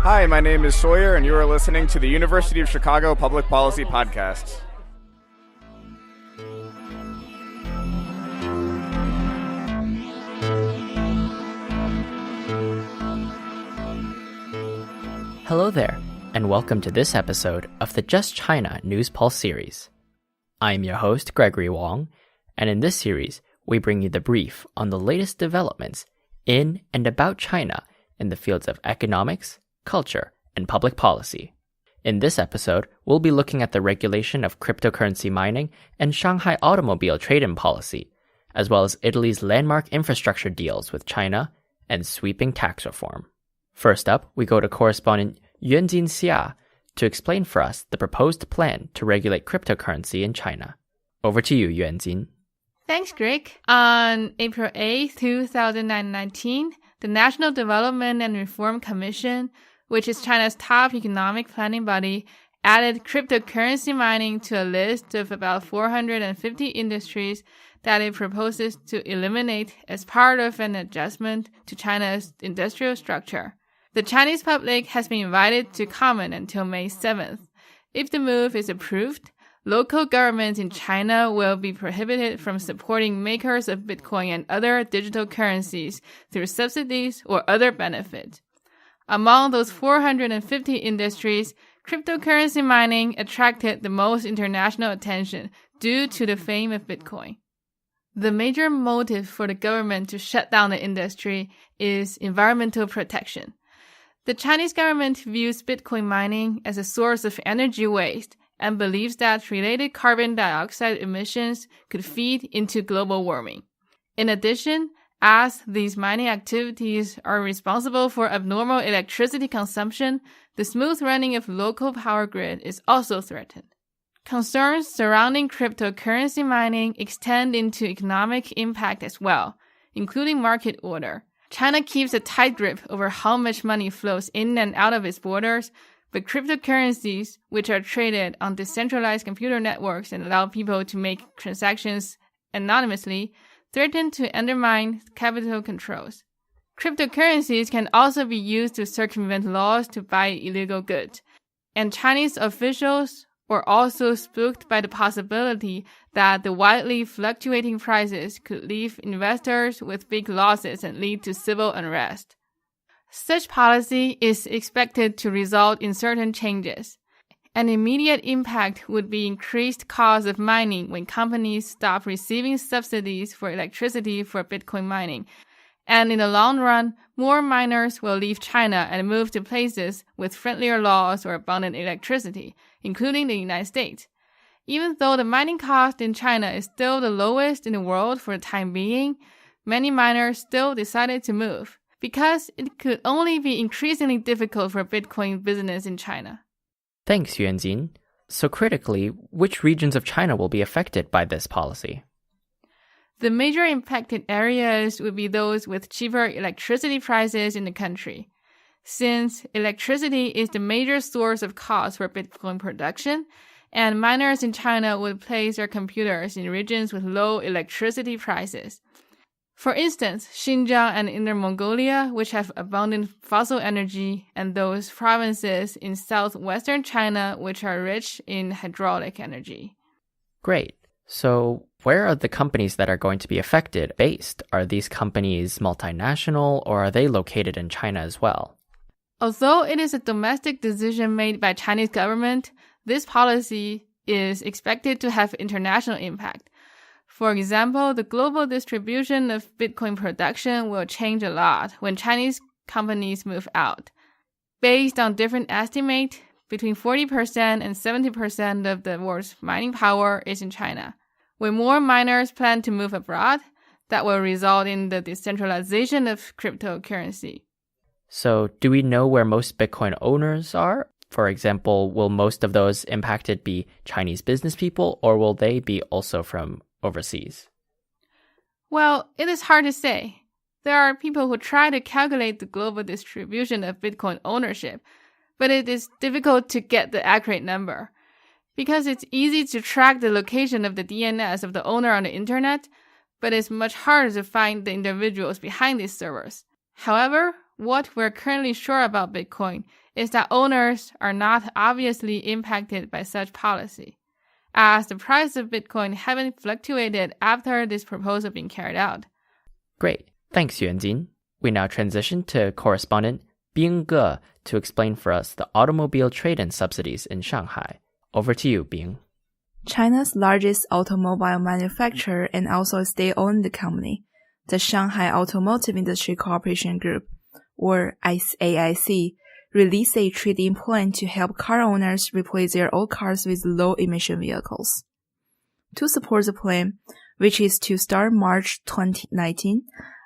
Hi, my name is Sawyer, and you are listening to the University of Chicago Public Policy Podcast. Hello there, and welcome to this episode of the Just China News Pulse series. I'm your host, Gregory Wong, and in this series, we bring you the brief on the latest developments in and about China in the fields of economics, culture, and public policy. In this episode, we'll be looking at the regulation of cryptocurrency mining and Shanghai automobile trade-in policy, as well as Italy's landmark infrastructure deals with China and sweeping tax reform. First up, we go to correspondent Yuanjin to explain for us the proposed plan to regulate cryptocurrency in China. Over to you, Yuanjin. Thanks, Greg. On April 8, 2019, the National Development and Reform Commission, which is China's top economic planning body, added cryptocurrency mining to a list of about 450 industries that it proposes to eliminate as part of an adjustment to China's industrial structure. The Chinese public has been invited to comment until May 7th. If the move is approved, local governments in China will be prohibited from supporting makers of Bitcoin and other digital currencies through subsidies or other benefits. Among those 450 industries, cryptocurrency mining attracted the most international attention due to the fame of Bitcoin. The major motive for the government to shut down the industry is environmental protection. The Chinese government views Bitcoin mining as a source of energy waste and believes that related carbon dioxide emissions could feed into global warming. In addition, as these mining activities are responsible for abnormal electricity consumption, the smooth running of local power grid is also threatened. Concerns surrounding cryptocurrency mining extend into economic impact as well, including market order. China keeps a tight grip over how much money flows in and out of its borders, but cryptocurrencies, which are traded on decentralized computer networks and allow people to make transactions anonymously, threaten to undermine capital controls. Cryptocurrencies can also be used to circumvent laws to buy illegal goods, and Chinese officials were also spooked by the possibility that the widely fluctuating prices could leave investors with big losses and lead to civil unrest. Such policy is expected to result in certain changes. An immediate impact would be increased cost of mining when companies stop receiving subsidies for electricity for Bitcoin mining. And in the long run, more miners will leave China and move to places with friendlier laws or abundant electricity, including the United States. Even though the mining cost in China is still the lowest in the world for the time being, many miners still decided to move, because it could only be increasingly difficult for Bitcoin business in China. Thanks, Yuanjin. So critically, which regions of China will be affected by this policy? The major impacted areas would be those with cheaper electricity prices in the country. Since electricity is the major source of cost for Bitcoin production, and miners in China would place their computers in regions with low electricity prices. For instance, Xinjiang and Inner Mongolia, which have abundant fossil energy, and those provinces in southwestern China, which are rich in hydraulic energy. Great. So where are the companies that are going to be affected based? Are these companies multinational, or are they located in China as well? Although it is a domestic decision made by Chinese government, this policy is expected to have international impact. For example, the global distribution of Bitcoin production will change a lot when Chinese companies move out. Based on different estimates, between 40% and 70% of the world's mining power is in China. When more miners plan to move abroad, that will result in the decentralization of cryptocurrency. So do we know where most Bitcoin owners are? For example, will most of those impacted be Chinese business people, or will they be also from overseas? Well, it is hard to say. There are people who try to calculate the global distribution of Bitcoin ownership, but it is difficult to get the accurate number. Because it's easy to track the location of the DNS of the owner on the internet, but it's much harder to find the individuals behind these servers. However, what we're currently sure about Bitcoin is that owners are not obviously impacted by such policy, as the price of Bitcoin haven't fluctuated after this proposal being carried out. Great. Thanks, Yuanjin. We now transition to correspondent Bing Ge to explain for us the automobile trade-in subsidies in Shanghai. Over to you, Bing. China's largest automobile manufacturer and also a state-owned company, the Shanghai Automotive Industry Cooperation Group, or SAIC, released a trade-in plan to help car owners replace their old cars with low-emission vehicles. To support the plan, which is to start March 2019,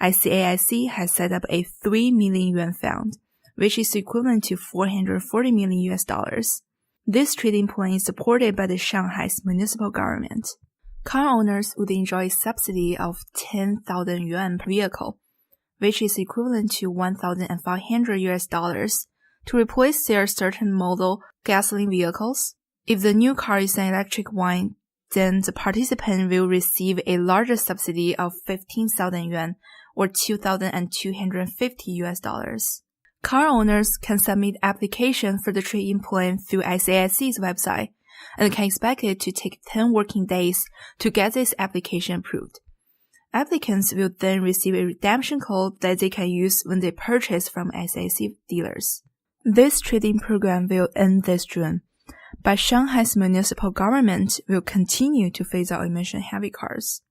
SAIC has set up a 3 million yuan fund, which is equivalent to $440 million. This trade-in plan is supported by the Shanghai's municipal government. Car owners would enjoy a subsidy of 10,000 yuan per vehicle, which is equivalent to $1,500 to replace their certain model gasoline vehicles. If the new car is an electric one, then the participant will receive a larger subsidy of 15,000 yuan or $2,250. Car owners can submit application for the trade-in plan through SAIC's website and can expect it to take 10 working days to get this application approved. Applicants will then receive a redemption code that they can use when they purchase from SAIC dealers. This trade-in program will end this June, but Shanghai's municipal government will continue to phase out emission-heavy cars.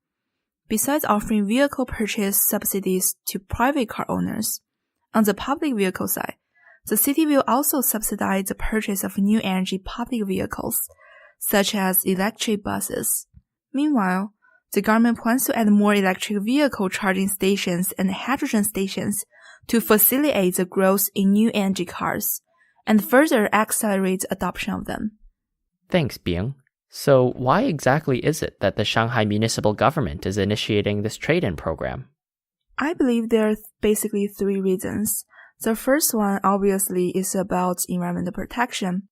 Besides offering vehicle purchase subsidies to private car owners, on the public vehicle side, the city will also subsidize the purchase of new energy public vehicles, such as electric buses. Meanwhile, the government plans to add more electric vehicle charging stations and hydrogen stations to facilitate the growth in new energy cars and further accelerate the adoption of them. Thanks, Bing. So why exactly is it that the Shanghai municipal government is initiating this trade-in program? I believe there are basically 3 reasons. The first one, obviously, is about environmental protection.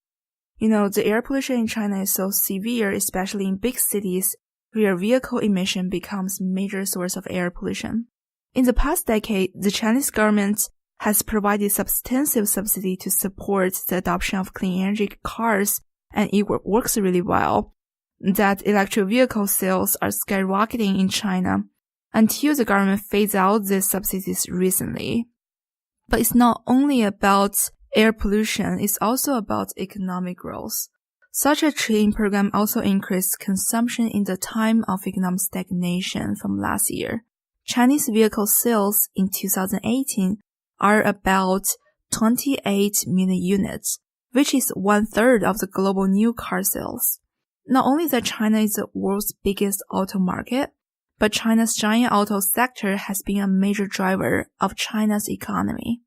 The air pollution in China is so severe, especially in big cities, where vehicle emission becomes a major source of air pollution. In the past decade, the Chinese government has provided substantial subsidy to support the adoption of clean energy cars, and it works really well. That electric vehicle sales are skyrocketing in China until the government phased out these subsidies recently. But it's not only about air pollution, it's also about economic growth. Such a trade-in program also increased consumption in the time of economic stagnation from last year. Chinese vehicle sales in 2018 are about 28 million units, which is 1/3 of the global new car sales. Not only that China is the world's biggest auto market, but China's giant auto sector has been a major driver of China's economy.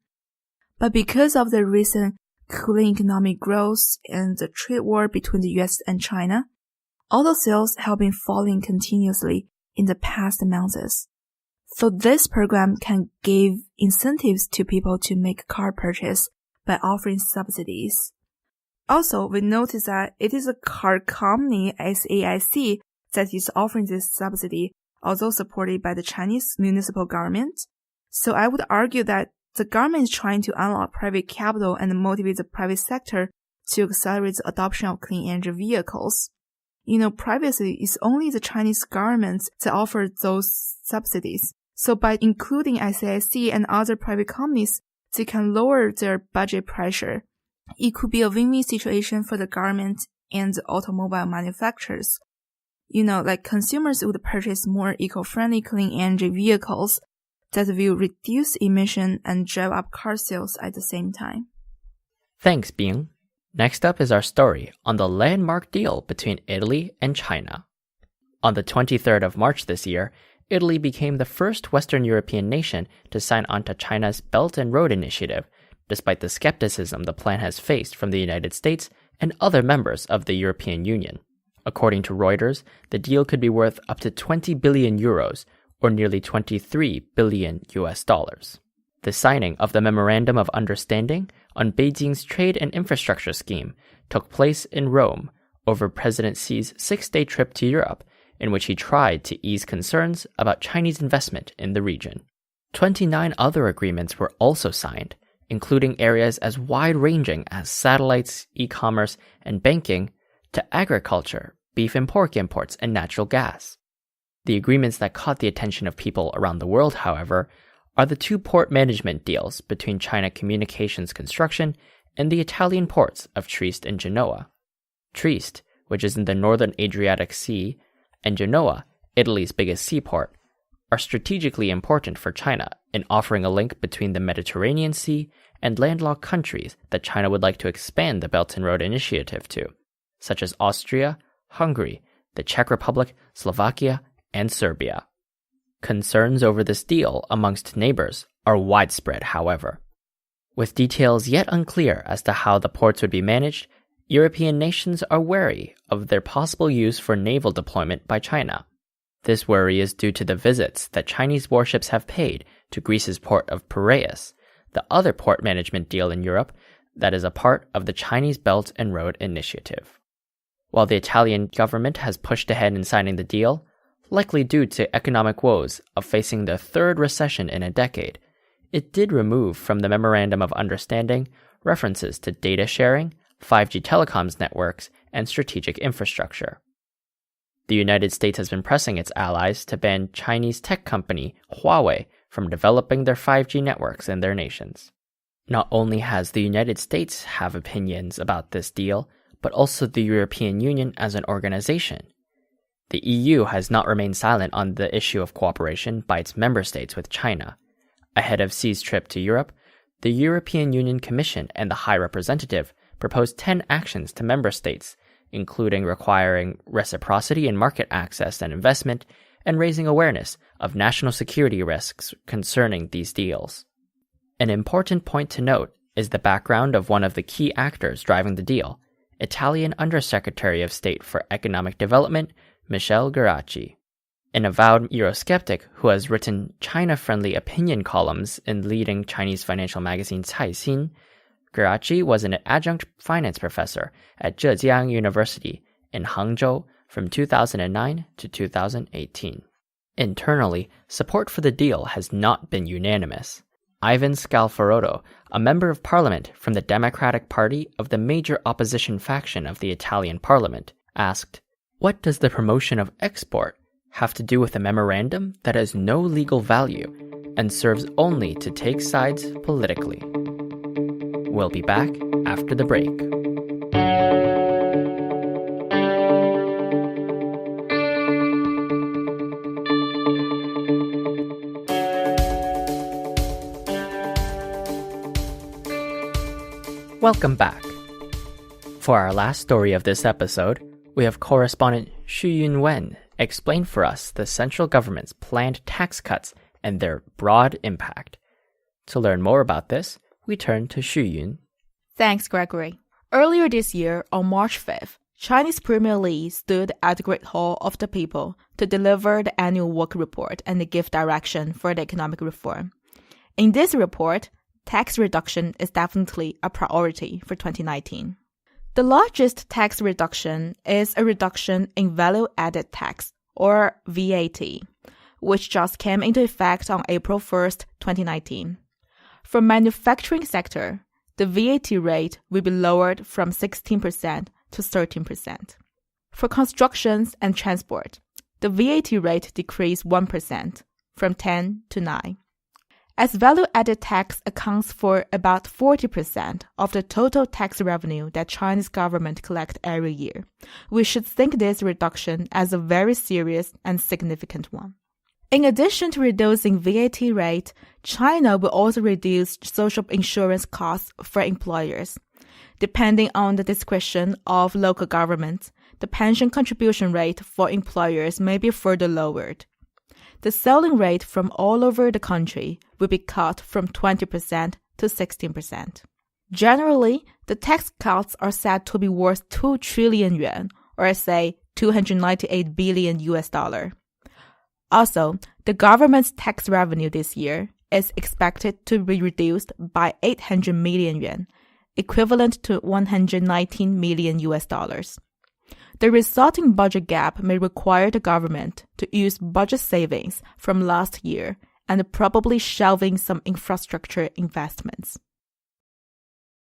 But because of the recent cooling economic growth and the trade war between the US and China, auto sales have been falling continuously in the past months. So this program can give incentives to people to make car purchase by offering subsidies. Also, we notice that it is a car company, SAIC, that is offering this subsidy, although supported by the Chinese municipal government. So I would argue that the government is trying to unlock private capital and motivate the private sector to accelerate the adoption of clean energy vehicles. Previously, it's only the Chinese government that offered those subsidies. So by including SAIC and other private companies, they can lower their budget pressure. It could be a win-win situation for the government and the automobile manufacturers. Consumers would purchase more eco-friendly clean energy vehicles that will reduce emission and drive up car sales at the same time. Thanks, Bing. Next up is our story on the landmark deal between Italy and China. On the 23rd of March this year, Italy became the first Western European nation to sign on to China's Belt and Road Initiative, despite the skepticism the plan has faced from the United States and other members of the European Union. According to Reuters, the deal could be worth up to 20 billion euros, or nearly $23 billion. The signing of the Memorandum of Understanding on Beijing's trade and infrastructure scheme took place in Rome over President Xi's 6-day trip to Europe, in which he tried to ease concerns about Chinese investment in the region. 29 other agreements were also signed, including areas as wide-ranging as satellites, e-commerce, and banking, to agriculture, beef and pork imports, and natural gas. The agreements that caught the attention of people around the world, however, are the 2 port management deals between China Communications Construction and the Italian ports of Trieste and Genoa. Trieste, which is in the northern Adriatic Sea, and Genoa, Italy's biggest seaport, are strategically important for China in offering a link between the Mediterranean Sea and landlocked countries that China would like to expand the Belt and Road Initiative to, such as Austria, Hungary, the Czech Republic, Slovakia, and Serbia. Concerns over this deal amongst neighbors are widespread, however. With details yet unclear as to how the ports would be managed, European nations are wary of their possible use for naval deployment by China. This worry is due to the visits that Chinese warships have paid to Greece's port of Piraeus, the other port management deal in Europe that is a part of the Chinese Belt and Road Initiative. While the Italian government has pushed ahead in signing the deal, likely due to economic woes of facing the 3rd recession in a decade, it did remove from the Memorandum of Understanding references to data sharing, 5G telecoms networks, and strategic infrastructure. The United States has been pressing its allies to ban Chinese tech company Huawei from developing their 5G networks in their nations. Not only has the United States have opinions about this deal, but also the European Union as an organization. The EU has not remained silent on the issue of cooperation by its member states with China. Ahead of Xi's trip to Europe, the European Union Commission and the High Representative proposed 10 actions to member states, including requiring reciprocity in market access and investment, and raising awareness of national security risks concerning these deals. An important point to note is the background of one of the key actors driving the deal, Italian Undersecretary of State for Economic Development, Michele Geraci. An avowed Eurosceptic who has written China-friendly opinion columns in leading Chinese financial magazine Caixin, Geraci was an adjunct finance professor at Zhejiang University in Hangzhou from 2009 to 2018. Internally, support for the deal has not been unanimous. Ivan Scalfarotto, a member of parliament from the Democratic Party of the major opposition faction of the Italian parliament, asked, "What does the promotion of export have to do with a memorandum that has no legal value and serves only to take sides politically?" We'll be back after the break. Welcome back. For our last story of this episode, we have correspondent Shiyun explain for us the central government's planned tax cuts and their broad impact. To learn more about this, we turn to Shiyun. Thanks, Gregory. Earlier this year, on March 5th, Chinese Premier Li stood at the Great Hall of the People to deliver the annual work report and give direction for the economic reform. In this report, tax reduction is definitely a priority for 2019. The largest tax reduction is a reduction in value-added tax, or VAT, which just came into effect on April 1st, 2019. For manufacturing sector, the VAT rate will be lowered from 16% to 13%. For constructions and transport, the VAT rate decreased 1% from 10 to 9. As value-added tax accounts for about 40% of the total tax revenue that Chinese government collects every year, we should think this reduction as a very serious and significant one. In addition to reducing VAT rate, China will also reduce social insurance costs for employers. Depending on the discretion of local governments, the pension contribution rate for employers may be further lowered. The selling rate from all over the country will be cut from 20% to 16%. Generally, the tax cuts are said to be worth 2 trillion yuan, or say $298 billion. Also, the government's tax revenue this year is expected to be reduced by 800 million yuan, equivalent to $119 million. The resulting budget gap may require the government to use budget savings from last year and probably shelving some infrastructure investments.